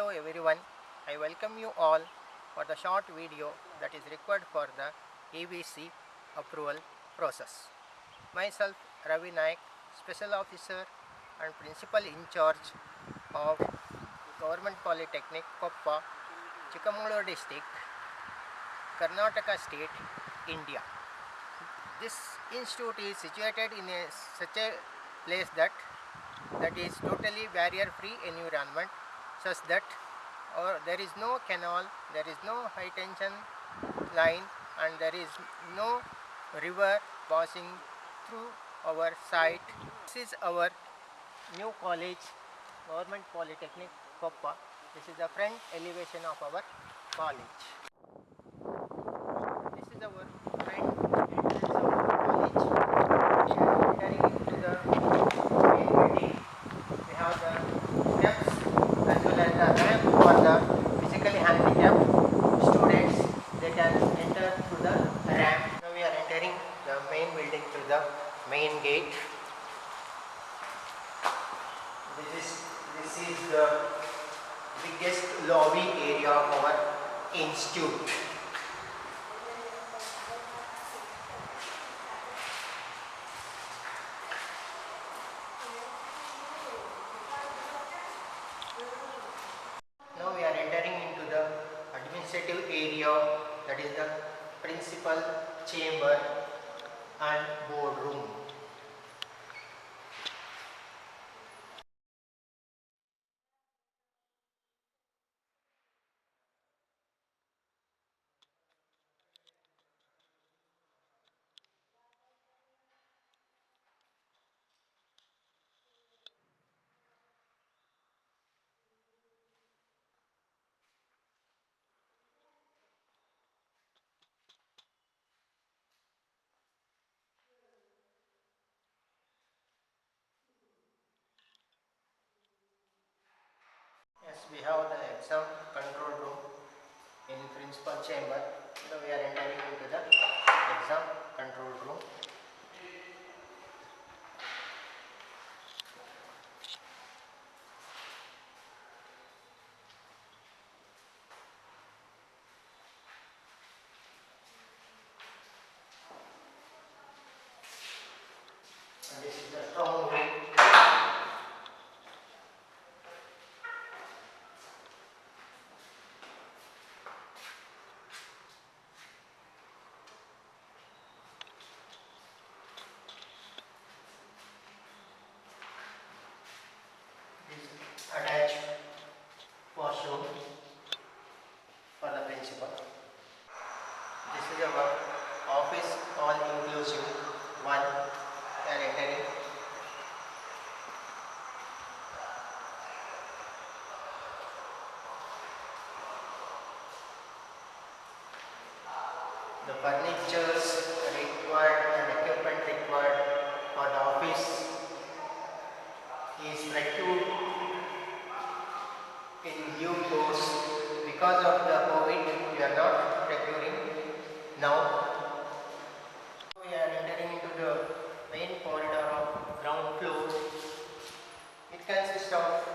Hello everyone, I welcome you all for the short video that is required for the ABC approval process. Myself Ravi Naik, Special Officer and Principal in charge of Government Polytechnic Koppa, Chikmagaluru District, Karnataka State, India. This institute is situated in such a place that is totally barrier free environment, such that there is no canal, there is no high tension line, and there is no river passing through our site. This is our new college, Government Polytechnic Koppa. This is the front elevation of our college. This is our front entrance of our college. We are entering into the main building. We have the steps as well as the ramp for the physically handicapped students. They can enter through the ramp. Now we are entering the main building through the main gate. This is the biggest lobby area of our institute. Now we are entering into the administrative area, that is the principal chamber and boardroom. Yes, we have the exam control room in principal chamber. So we are entering into the exam control room. And this is the strong room. This attached washroom for the principal. This is our office, all inclusive one. We are entering. The furnitures required and equipment required for the office is procured in due course. Because of the COVID, we are not procuring now. We are entering into the main corridor of ground floor. It consists of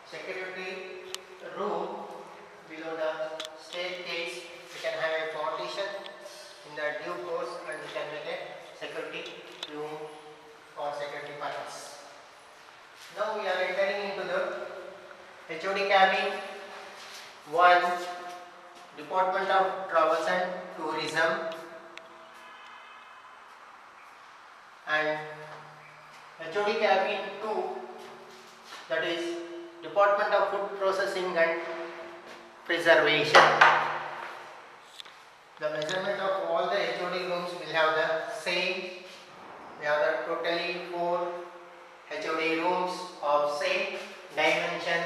security room. Below the staircase, we can have a partition in the due course, and we can make a security room for security purpose. Now we are entering into the HOD cabin. One, Department of Travels and Tourism, and HOD cabin 2, that is Department of Food Processing and Preservation. The measurement of all the HOD rooms will have the same. We have the totally 4 HOD rooms of same dimension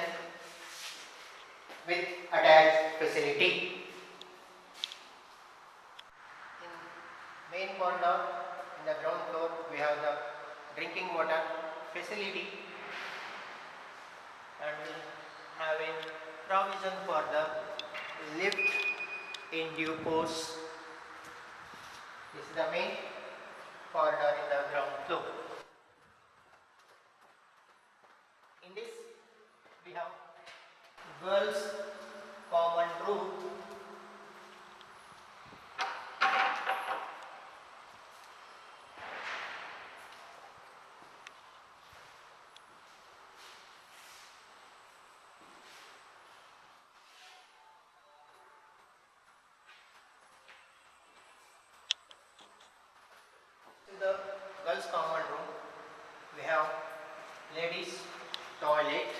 with attached facility. In main corridor, in the ground floor, we have the drinking water facility, and we have a provision for the lift in due course. This is the main corridor in the ground floor. In this, we have girls common room. In the girls common room we have ladies toilet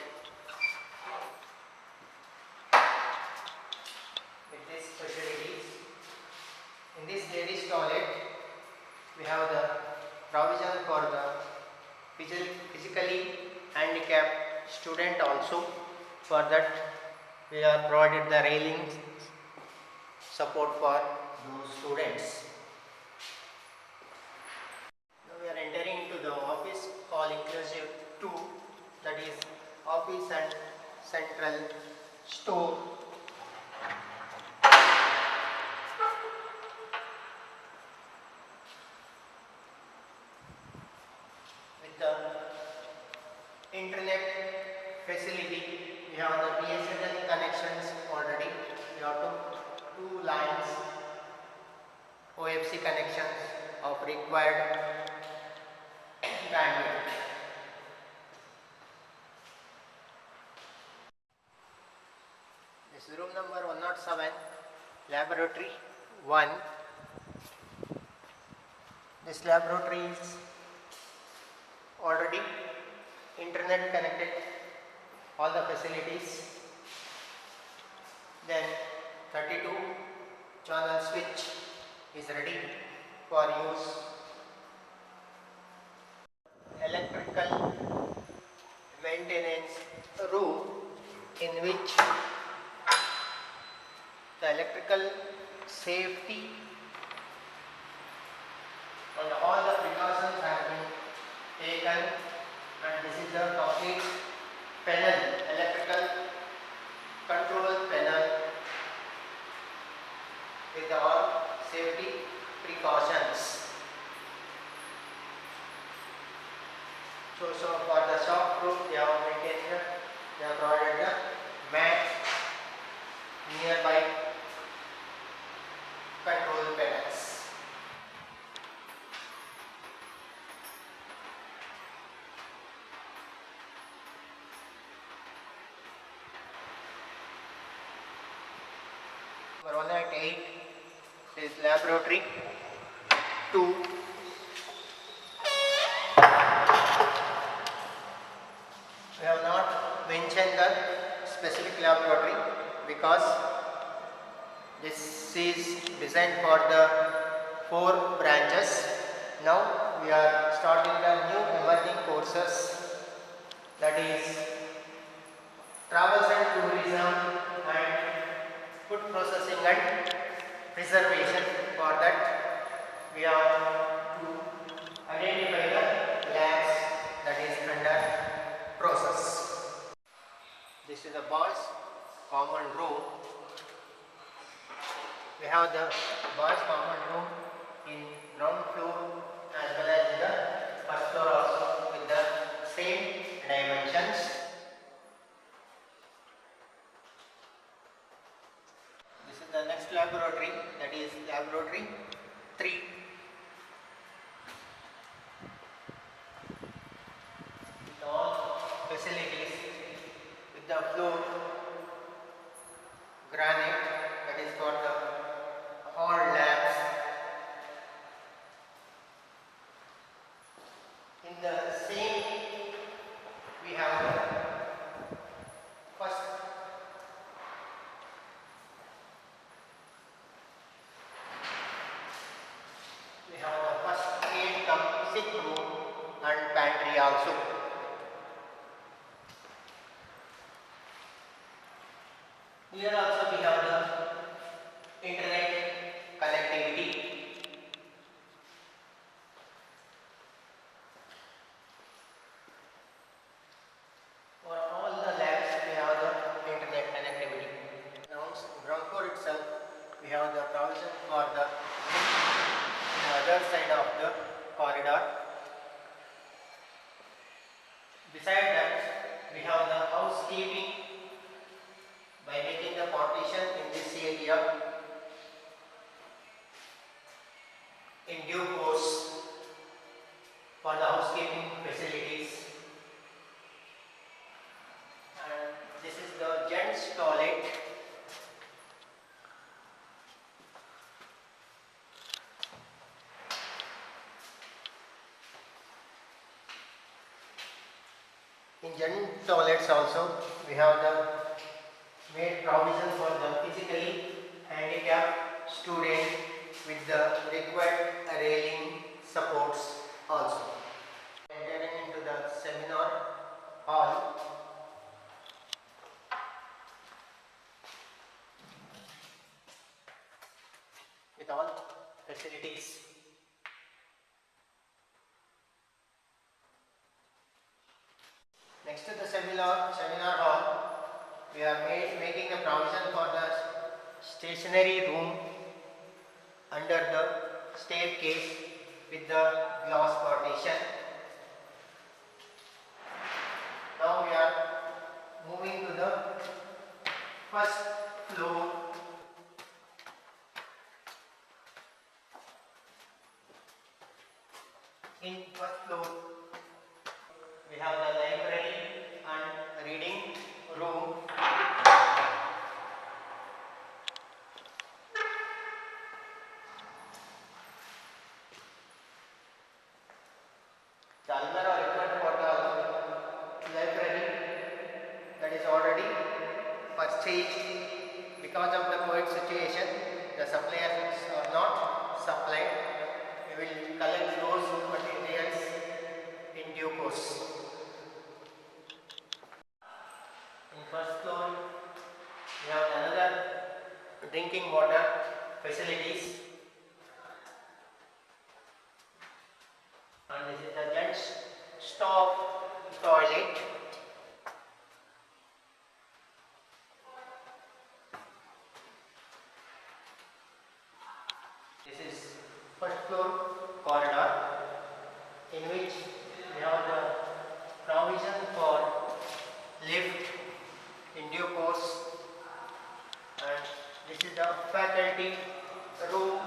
with these facilities. In this ladies toilet we have the provision for the physically handicapped student also. For that we are provided the railings support for those students. Now we are entering into the office hall inclusive 2, that is office and central store. With the internet facility, we have the BSNL connections already. We have two lines OFC connections of required bandwidth. This is room number 107, laboratory 1. This laboratory is already internet connected, all the facilities. Then 32 channel switch is ready for use. Electrical maintenance room in which the electrical safety and all the precautions have been taken, and this is the complete panel, electrical control panel with all safety precautions. So for the shock proof they have maintained, they have provided the mat nearby control panels. Number 108 is laboratory 2. We have not mentioned the specific laboratory because this is designed for the 4 branches. Now we are starting the new emerging courses, that is travels and tourism and food processing and preservation. For that we have to identify the labs that is under process. This is the boys common room. We have the boys common room in ground floor as well as the first floor also with the same dimensions. This is the next laboratory, that is laboratory 3. With all facilities, with the floor granite, that is for the all labs. In the same we have the first aid cum sick room and pantry also. Here also we have the internet connectivity. For all the labs we have the internet connectivity. Ground floor itself we have the provision for the other side of the corridor. Beside that we have the housekeeping by making the partition in this area. In due course, for the housekeeping facilities, and this is the gents toilet. In gents toilets also we have the made provision for the physically handicapped student with the required railing supports also. Entering into the seminar hall, with all facilities. Next to the seminar hall, we are making the provision for the stationary room under the staircase with the glass partition. Now we are moving to the first floor. In first floor, we have the library and reading room. The almirah required for the library, that is already purchased. Because of the COVID situation, the suppliers are not supplied. We will collect those materials in due course. In first floor, we have another drinking water facilities, and this is the gents stop toilet. This is first floor corridor, in which we have the provision for lift in due course, and this is the faculty room.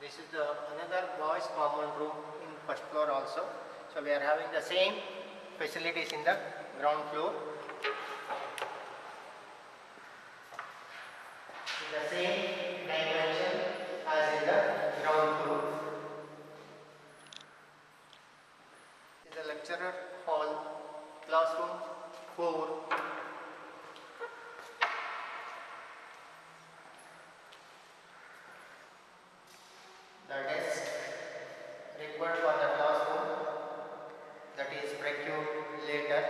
This is the another boys common room in first floor also. So we are having the same facilities in the ground floor. With the same dimension as in the ground floor. This is the lecturer hall, classroom 4. The desk required for the classroom, that is procured later.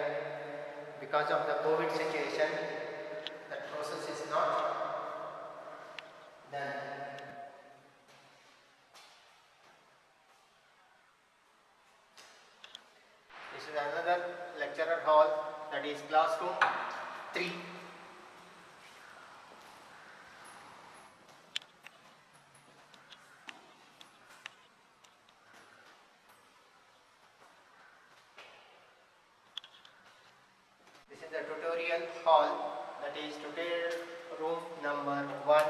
Because of the COVID situation, that process is not done. This is another lecturer hall, that is classroom 3. This is the tutorial hall, that is tutorial room number 1.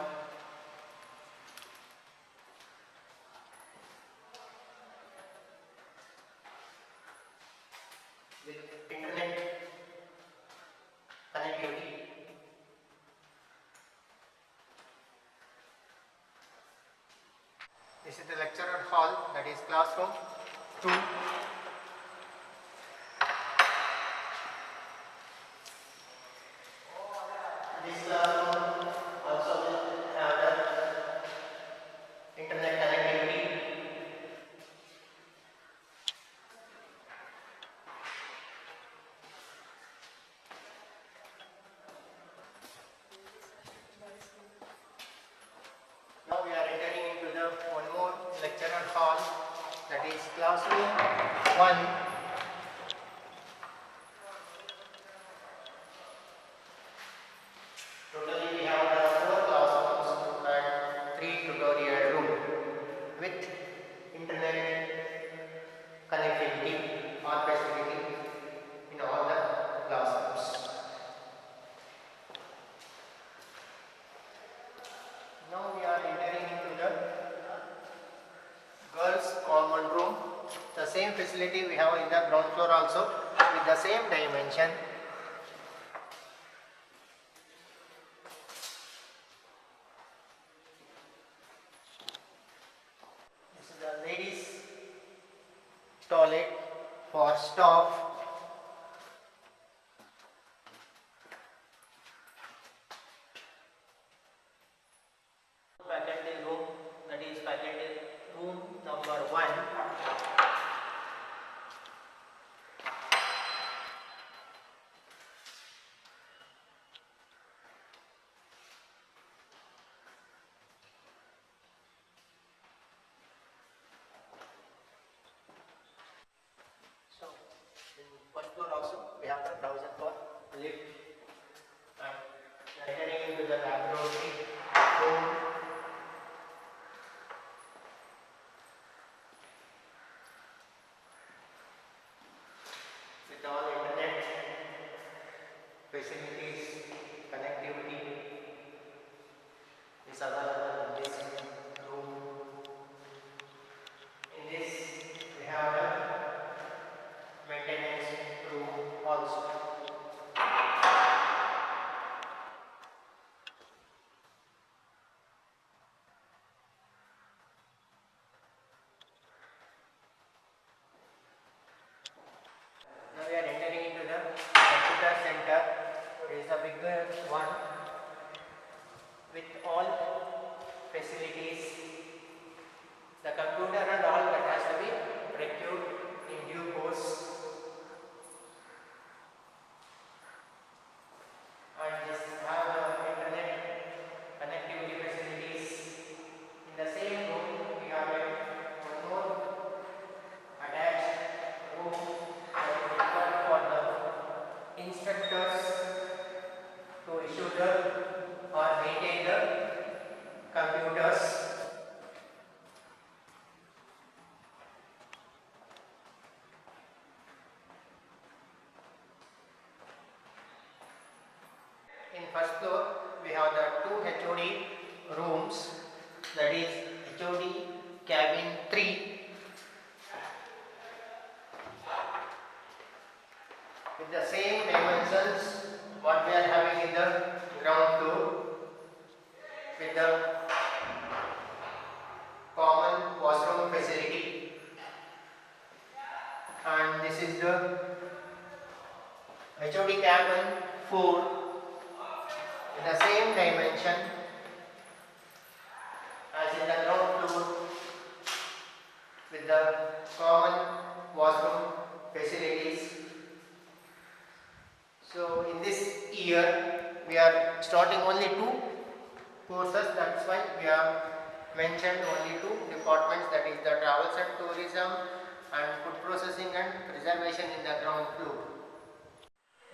With internet connectivity. This is the lecturer hall, that is classroom 2. This classroom also will have the internet connectivity. 1. Totally we have the 4 classrooms and 3 tutorial room with internet connectivity or facility in all the classrooms. Now we are entering into the girls common room. The same facility we have in the ground floor also with the same dimension. This is the ladies toilet for staff. Faculty room, that is faculty room number 1. So in first floor also we have the provision for lift and entering into the laboratory room. With all internet facilities, connectivity is available in this room. In this we have the maintenance room also. Now we are entering into the computer center. It is the bigger one with all facilities. The computer and all that has to be procured in due course. And this have the internet connectivity facilities. In the same room we have one more attached room that is required for the instructors to issue the or maintain the computers. In first floor we have the 2 HOD rooms, that is HOD cabin 3 with the same dimensions what we are having in the ground floor, with the common washroom facility, and this is the HOD cabin 4 with the same dimension as in the ground floor with the common washroom facilities. So in this year we are starting only 2 courses, that's why we have mentioned only 2 departments, that is the travels and tourism and food processing and preservation in the ground floor.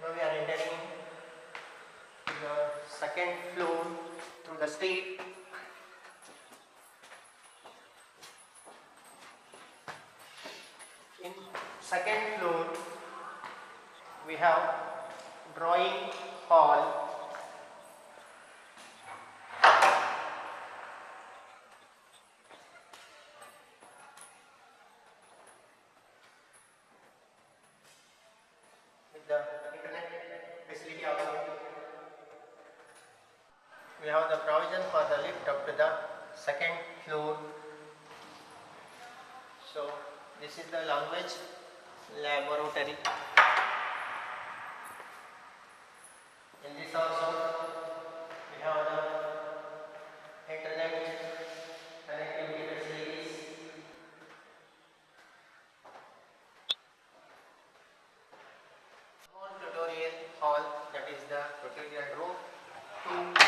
Now we are entering to the second floor through the street. In second floor we have drawing hall, with the internet facility also. We have the provision for the lift up to the second floor. So this is the language laboratory. In this also we have the internet connectivity facilities. More tutorial hall, that is the tutorial room 2.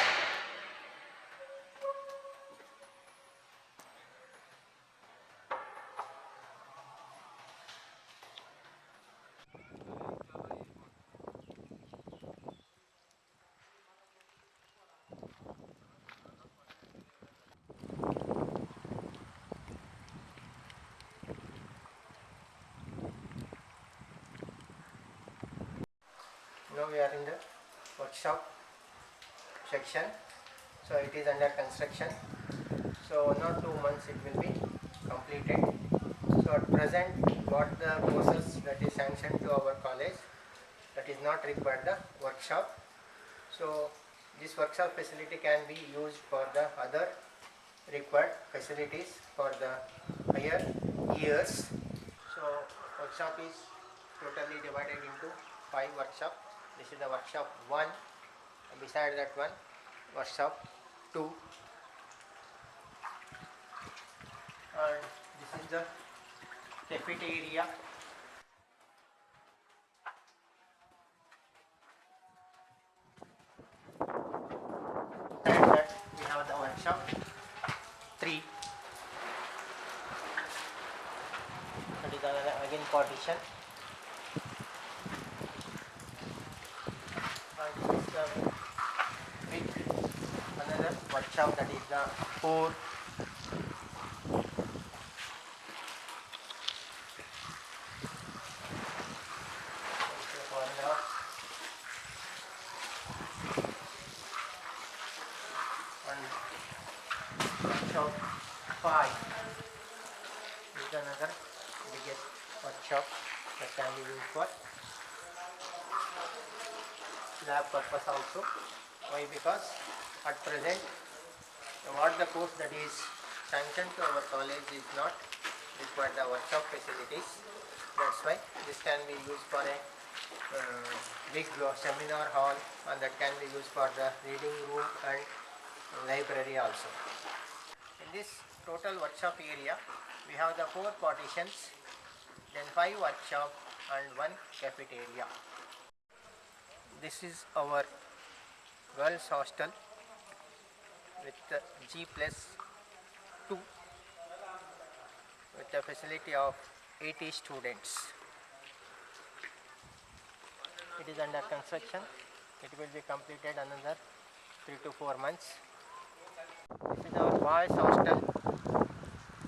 we are in the workshop section. So it is under construction. So 1 or 2 months it will be completed. So at present, what the process that is sanctioned to our college, that is not required the workshop. So this workshop facility can be used for the other required facilities for the higher years. So workshop is totally divided into 5 workshop. This is the workshop 1, and beside that one workshop 2, and this is the cafeteria. And that we have the workshop 3, that is another again partition. And this is the big another workshop, that is the 4. And workshop 5 is another biggest workshop that can be used for lab purpose also. Why? Because at present what the course that is sanctioned to our college is not required the workshop facilities. That's why this can be used for a big seminar hall, and that can be used for the reading room and library also. In this total workshop area, we have the 4 partitions, then 5 workshop and 1 cafeteria. This is our girls hostel with G+2 with a facility of 80 students. It is under construction. It will be completed another 3 to 4 months. This is our boys hostel,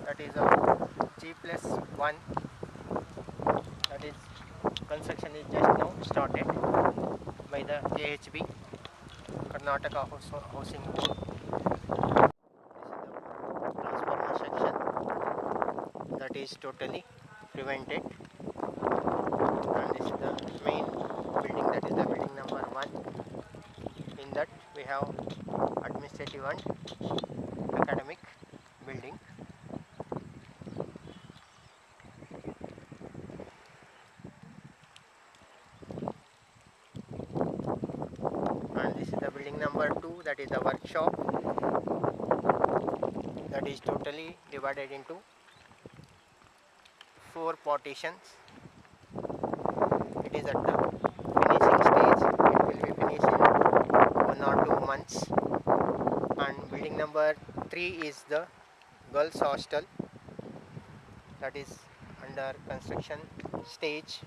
that is our G+1, that is construction is just now started by the KHB, Karnataka Housing Board. This is the transformer section that is totally prevented, and this is the main building, that is the building number 1. In that we have administrative and academic building. And this is the building number 2, that is the workshop, that is totally divided into 4 partitions. It is at the finishing stage. It will be finished in 1 or 2 months. And building number 3 is the girls hostel, that is under construction stage.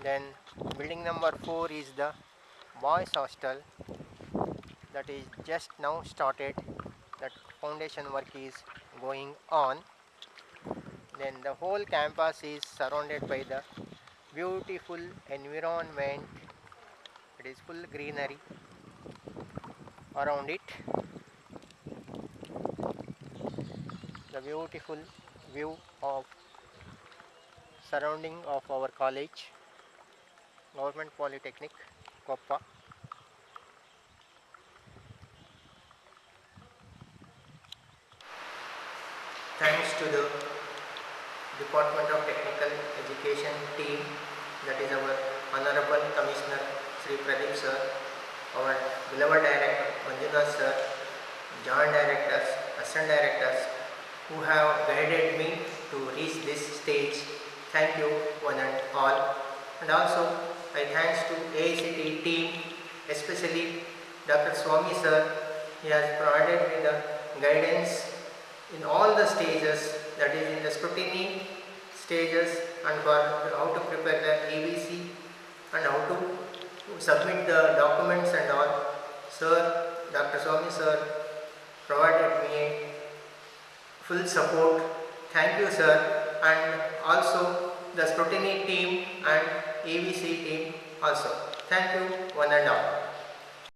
Then building number 4 is the boys hostel, that is just now started, that foundation work is going on. Then the whole campus is surrounded by the beautiful environment. It is full greenery around it. The beautiful view of surrounding of our college, Government Polytechnic, Koppa. Thanks to the Department of Technical Education team, that is our Honorable Commissioner Sri Pradeep sir, our beloved director Manjunath sir, joint directors, assistant directors, who have guided me to reach this stage. Thank you one and all. And also I thanks to AICT team, especially Dr. Swami sir. He has provided me the guidance in all the stages, that is in the scrutiny stages, and for how to prepare the ABC and how to submit the documents and all. Sir, Dr. Swami sir provided me full support. Thank you sir. And also the scrutiny team and AVC team also. Thank you one and all.